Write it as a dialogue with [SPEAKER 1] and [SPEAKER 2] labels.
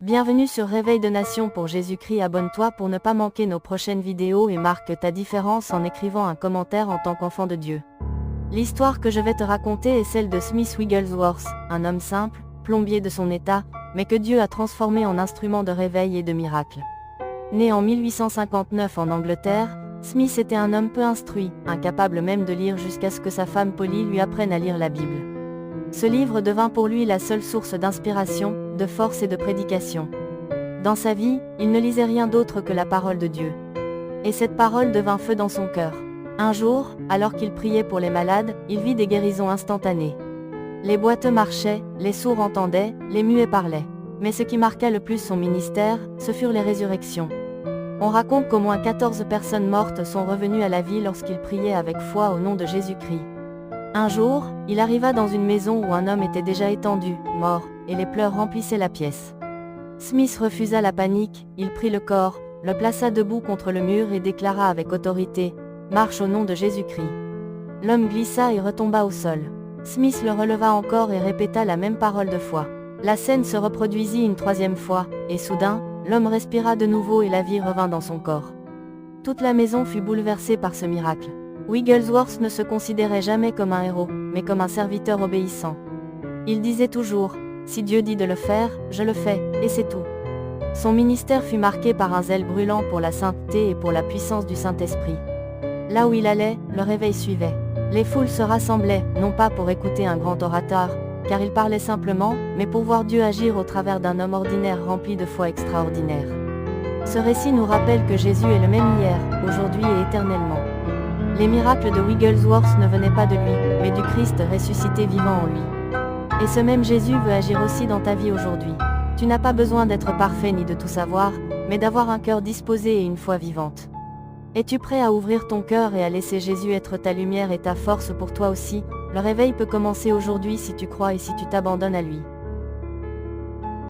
[SPEAKER 1] Bienvenue sur Réveil de Nation pour Jésus-Christ. Abonne-toi pour ne pas manquer nos prochaines vidéos et marque ta différence en écrivant un commentaire en tant qu'enfant de Dieu. L'histoire que je vais te raconter est celle de Smith Wigglesworth, un homme simple, plombier de son état, mais que Dieu a transformé en instrument de réveil et de miracle. Né en 1859 en Angleterre, Smith était un homme peu instruit, incapable même de lire jusqu'à ce que sa femme Polly lui apprenne à lire la Bible. Ce livre devint pour lui la seule source d'inspiration, de force et de prédication. Dans sa vie, il ne lisait rien d'autre que la parole de Dieu. Et cette parole devint feu dans son cœur. Un jour, alors qu'il priait pour les malades, il vit des guérisons instantanées. Les boiteux marchaient, les sourds entendaient, les muets parlaient. Mais ce qui marqua le plus son ministère, ce furent les résurrections. On raconte qu'au moins 14 personnes mortes sont revenues à la vie lorsqu'il priait avec foi au nom de Jésus-Christ. Un jour, il arriva dans une maison où un homme était déjà étendu, mort, et les pleurs remplissaient la pièce. Smith refusa la panique, il prit le corps, le plaça debout contre le mur et déclara avec autorité, « Marche au nom de Jésus-Christ ». L'homme glissa et retomba au sol. Smith le releva encore et répéta la même parole de foi. La scène se reproduisit une troisième fois, et soudain, l'homme respira de nouveau et la vie revint dans son corps. Toute la maison fut bouleversée par ce miracle. Wigglesworth ne se considérait jamais comme un héros, mais comme un serviteur obéissant. Il disait toujours, « Si Dieu dit de le faire, je le fais, et c'est tout ». Son ministère fut marqué par un zèle brûlant pour la sainteté et pour la puissance du Saint-Esprit. Là où il allait, le réveil suivait. Les foules se rassemblaient, non pas pour écouter un grand orateur, car il parlait simplement, mais pour voir Dieu agir au travers d'un homme ordinaire rempli de foi extraordinaire. Ce récit nous rappelle que Jésus est le même hier, aujourd'hui et éternellement. Les miracles de Wigglesworth ne venaient pas de lui, mais du Christ ressuscité vivant en lui. Et ce même Jésus veut agir aussi dans ta vie aujourd'hui. Tu n'as pas besoin d'être parfait ni de tout savoir, mais d'avoir un cœur disposé et une foi vivante. Es-tu prêt à ouvrir ton cœur et à laisser Jésus être ta lumière et ta force pour toi aussi? Le réveil peut commencer aujourd'hui si tu crois et si tu t'abandonnes à lui.